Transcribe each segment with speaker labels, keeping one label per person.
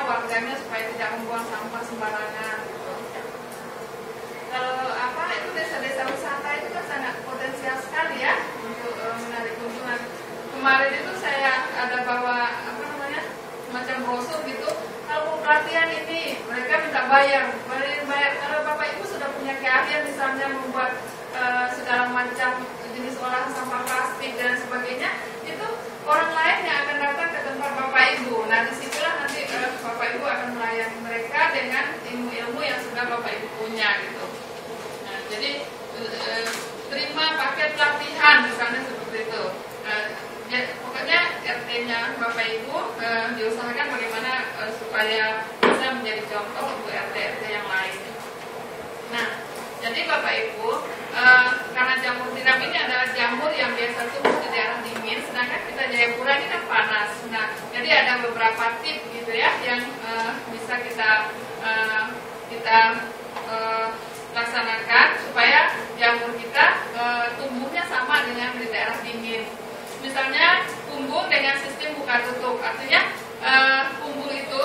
Speaker 1: warganya supaya tidak membuang sampah sembarangan gitu. Kalau itu desa-desa wisata itu kan sangat potensial sekali ya untuk menarik kunjungan. Kemarin itu saya ada bawa semacam brosur gitu. Kalau mau pelatihan ini mereka minta bayar. Kalau Bapak Ibu sudah punya keahlian misalnya membuat segala macam jenis olahan sampah plastik dan sebagainya, itu orang lain yang akan datang ke tempat Bapak Ibu. Nah disitulah nanti Bapak Ibu akan melayani mereka dengan ilmu-ilmu yang sudah Bapak Ibu punya gitu. Nah, jadi terima paket pelatihan misalnya seperti itu. Pokoknya RT-nya Bapak Ibu diusahakan bagaimana supaya bisa menjadi contoh untuk RT-RT yang lain. Nah, jadi Bapak Ibu, karena jamur tiram ini adalah jamur yang biasa tumbuh di daerah dingin, sedangkan kita Jayapura ini kan panas. Nah, jadi ada beberapa tips gitu ya yang bisa kita laksanakan supaya jamur kita tumbuhnya sama dengan di daerah dingin. Misalnya kumbung dengan sistem buka tutup, artinya kumbung itu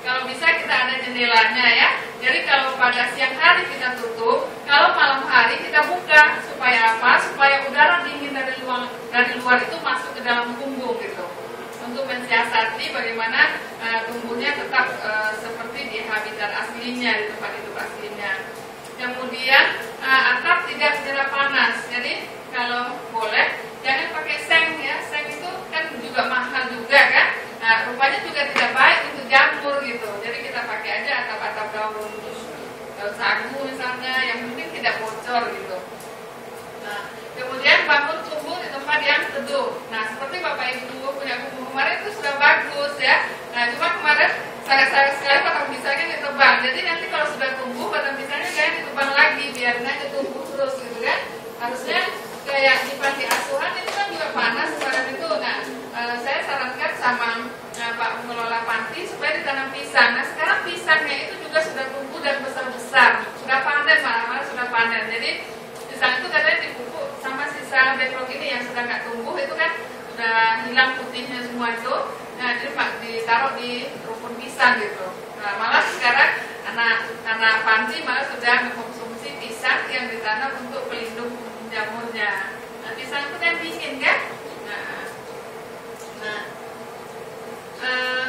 Speaker 1: kalau bisa kita ada jendelanya ya. Jadi kalau pada siang hari kita tutup, kalau malam hari kita buka. Supaya apa? Supaya udara dingin dari luar itu masuk ke dalam kumbung gitu. Untuk mensiasati bagaimana tumbuhnya tetap seperti di habitat aslinya, di tempat hidup aslinya. Kemudian atap tidak terlalu panas. Jadi kalau boleh jangan pakai seng ya. Seng itu kan juga mahal juga kan. Nah, rupanya juga tidak baik untuk jamur gitu. Jadi kita pakai aja atap-atap daun sagu misalnya, yang penting tidak bocor gitu. Nah, kemudian bangun kumbung di tempat yang teduh. Nah, seperti Bapak Ibu punya kumbung kemarin itu sudah bagus ya. Nah, cuma kemarin sangat-sangat sekali batang pisangnya ditebang. Jadi nanti kalau sudah tumbuh batang pisangnya jangan ditebang lagi, biarnya tumbuh terus gitu kan. Harusnya kayak di panti asuhan itu kan juga panas kemarin itu. Nah, saya sarankan sama Pak pengelola panti supaya ditanam pisang. Nah, sekarang pisangnya itu juga sudah tumbuh dan besar-besar, sudah panen, malah sudah panen. Jadi pisang itu katanya dipupuk sama sisa backlog ini yang sudah nggak tumbuh itu kan sudah hilang putihnya semua itu. Nah, jadi ditaruh di rumpun pisang gitu. Nah, malah sekarang anak panti malah sudah mengkonsumsi pisang yang ditanam untuk pelindung jamurnya. Nah, pisang itu kan dingin kan?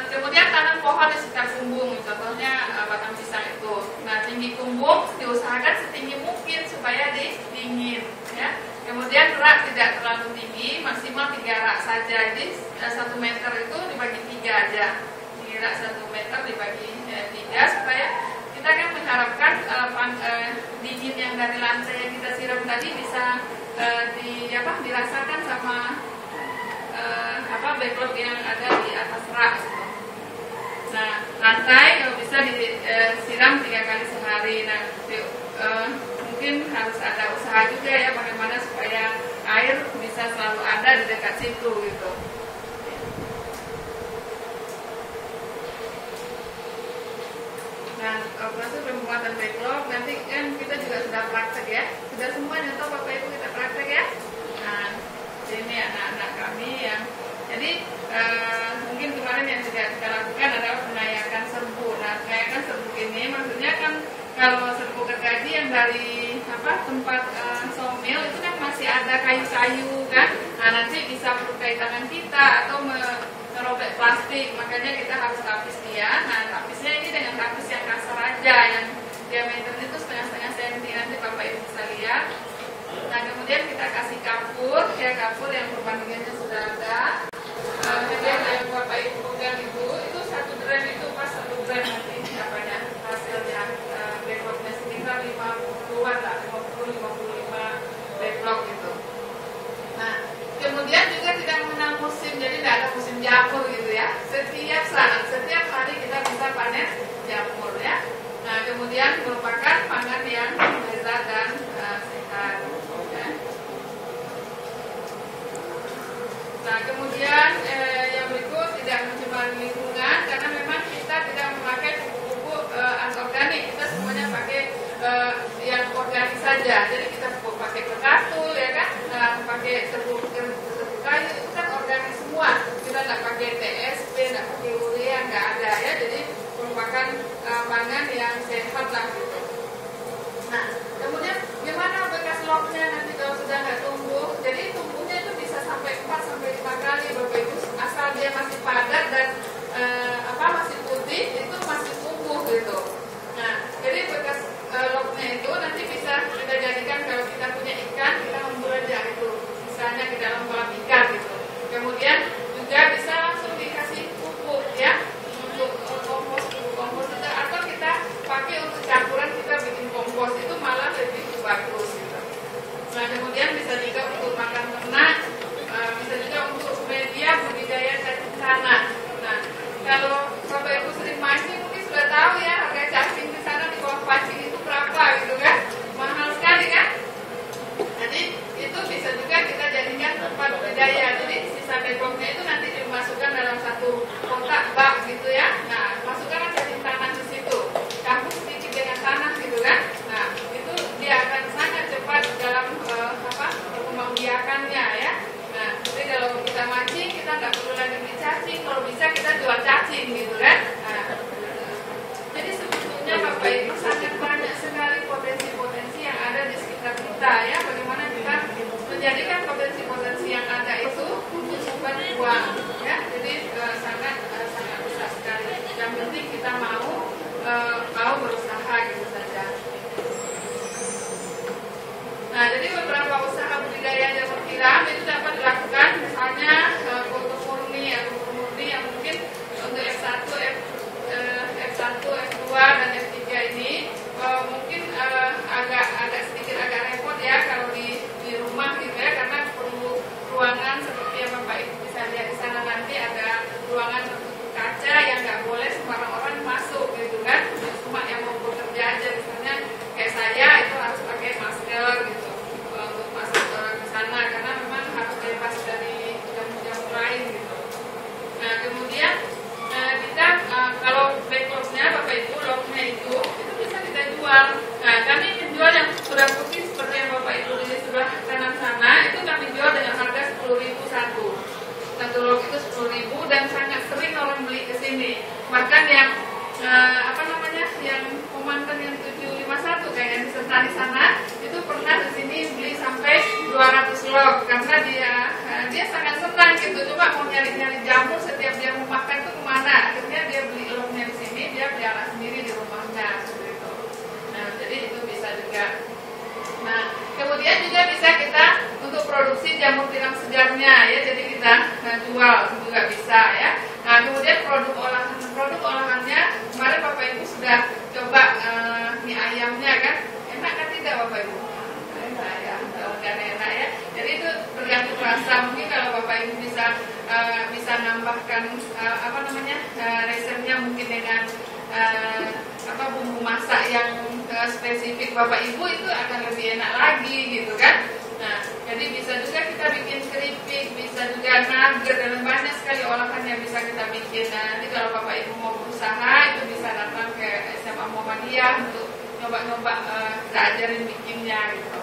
Speaker 1: Kemudian tanam pohon di sekitar kumbung, contohnya batang pisang itu. Nah, tinggi kumbung diusahakan setinggi mungkin supaya dingin ya. Kemudian rak tidak terlalu tinggi, maksimal 3 rak saja. Jadi 1 meter itu dibagi 3 aja. Rak 1 meter dibagi 3 supaya kita kan mengharapkan dingin yang dari lantai yang kita siram tadi bisa dirasakan sama backlog yang ada di atas rak. Nah, lantai kalau bisa disiram 3 kali sehari. Nah, mungkin harus ada usaha juga ya bagaimana supaya air bisa selalu ada di dekat situ gitu. Nah, proses pembuatan backlog nanti kan kita juga sudah praktek ya. Sudah semua nyata Bapak Ibu kita praktek ya. Nah, ini anak-anak kami yang jadi mungkin kemarin yang juga kita lakukan adalah mengayakan serbu. Nah, mengayakan serbu ini maksudnya kan kalau serbu gergaji yang dari tempat sawmill itu kan masih ada kayu-kayu kan. Nah, nanti bisa melukai tangan kita atau merobek plastik. Makanya kita harus lapis dia. Nah, lapisnya ini dengan lapis yang kasar aja, yang diameternya itu setengah-setengah senti. Nanti Bapak Ibu bisa lihat. Nah, kemudian kita kasih kapur, ya kapur yang perbandingannya sudah ada. Kemudian yang Bapak Ibu dan Ibu itu 1 gram itu pas 1 gram nanti hasilnya backlognya sekitar 50-an lah, 50-55 backlog gitu. Nah, kemudian juga tidak mengenal musim, jadi tidak ada musim jamur gitu ya. Setiap hari kita bisa panen jamur ya. Nah, kemudian merupakan pangan yang lezat dan sehat. Nah, kemudian yang berikut tidak mencemari lingkungan karena memang kita tidak memakai pupuk-pupuk anorganik, kita semuanya pakai yang organik saja. Jadi kita pakai bekatul ya kan, pakai serbuk kayu itu kan organik semua. Kita nggak pakai TSP, nggak pakai urea, nggak ada ya. Jadi peluang ya. Jadi sangat besar sekali. Yang penting kita mau berusaha gitu saja. Nah, jadi beberapa usaha budidaya jamur tiram itu dapat dilakukan, misalnya kultur murni atau murni yang mungkin untuk F1, F2 dan F3 ini mungkin agak sedikit repot ya kalau di rumah gitu ya, karena perlu ruangan seperti yang Bapak Ibu bisa lihat di sana, nanti ada ruangan tertutup kaca yang nggak boleh sembarang orang masuk gitu kan. Cuma yang mau bekerja aja, misalnya kayak saya itu harus pakai masker gitu untuk masuk ke sana, karena memang harus bebas dari jamur-jamur lain gitu. Nah, kemudian kita kalau backlognya Bapak Ibu, lognya itu bisa kita jual. Nah, kami menjual yang sudah putih seperti yang Bapak Ibu di sebelah kanan sana, itu kami jual dengan harga 10.000 satu log itu 10.000, dan sangat sering orang beli ke sini. Bahkan yang yang komandan yang 751 kayak yang di Sentani sana itu pernah di sini beli sampai 200 log, karena dia sangat senang gitu. Cuma mau nyari jamur, setiap dia mau makan itu kemana, akhirnya dia beli lognya di sini, dia pelihara sendiri di rumahnya seperti itu. Nah, jadi itu bisa juga. Nah, kemudian juga bisa kita untuk produksi jamur tiram segarnya ya, jadi kita jual juga bisa ya. Nah, kemudian produk olahannya kemarin Bapak Ibu sudah coba mie ayamnya kan, enak kan tidak Bapak Ibu? Enak ya, enak ya. Jadi itu tergantung rasa. Mungkin kalau Bapak Ibu bisa nambahkan resepnya mungkin dengan bumbu masak yang spesifik Bapak Ibu, itu akan lebih enak lagi gitu kan. Nah, jadi bisa juga kita bikin keripik, bisa juga nugget, dan banyak sekali olahan yang bisa kita bikin. Nah, nanti kalau Bapak Ibu mau berusaha, itu bisa datang ke SMA Muhammadiyah untuk nyoba-nyoba kita ajarin bikinnya gitu.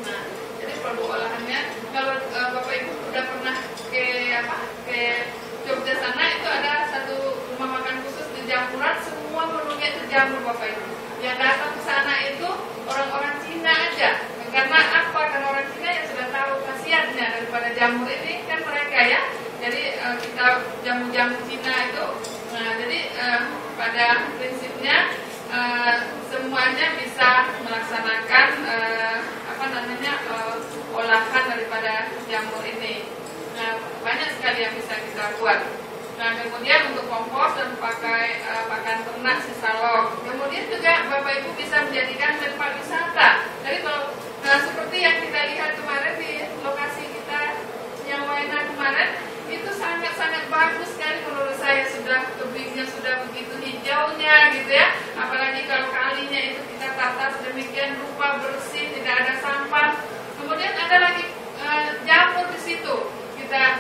Speaker 1: Nah, jadi produk olahannya, kalau Bapak Ibu udah pernah ke Jogja sana, itu ada satu rumah makan khusus di Jamuran, semua menunya itu jamur Bapak Ibu. Yang datang ke sana itu orang-orang Cina aja. Karena apa? Karena orang Cina yang sudah tahu khasiatnya daripada jamur ini kan mereka ya. Jadi kita jamu-jamu Cina itu, jadi pada prinsipnya semuanya bisa melaksanakan olahan daripada jamur ini. Nah, banyak sekali yang bisa kita buat. Nah, kemudian untuk kompos dan pakai pakan ternak sisa log. Kemudian juga Bapak Ibu bisa menjadikan tempat wisata. Jadi kalau seperti yang kita lihat kemarin di lokasi kita yang Waena kemarin, itu sangat-sangat bagus sekali menurut saya. Sudah tebingnya sudah begitu hijaunya gitu ya. Apalagi kalau kalinya itu kita tata sedemikian rupa bersih, tidak ada sampah. Kemudian ada lagi jamur di situ. Kita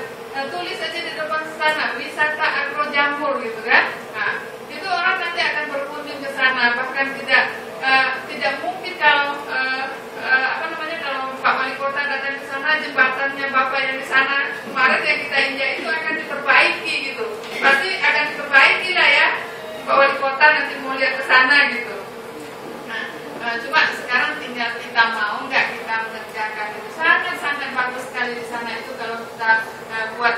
Speaker 1: tulis aja di depan sana, wisata agro jamur gitu kan. Nah, itu orang nanti akan berkunjung ke sana. Bahkan tidak mungkin kalau kalau Pak Wali Kota datang ke sana, jembatannya Bapak yang di sana kemarin yang kita injak itu akan diperbaiki gitu. Pasti akan diperbaiki lah ya. Pak Wali Kota nanti mau lihat ke sana gitu. Nah, cuma sekarang tinggal kita mau nggak kita mengerjakan itu. Sangat bagus sekali di sana itu kalau kita buat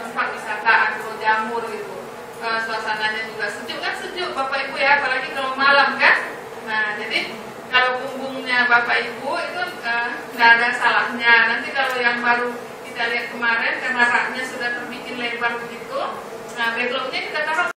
Speaker 1: tempat wisata agro jamur gitu. Suasananya juga sejuk kan, sejuk Bapak Ibu ya, apalagi kalau malam kan. Nah, jadi kalau punggungnya Bapak Ibu itu nggak ada salahnya. Nanti kalau yang baru kita lihat kemarin, karena raknya sudah terbikin lebar begitu, nah backlognya kita taruh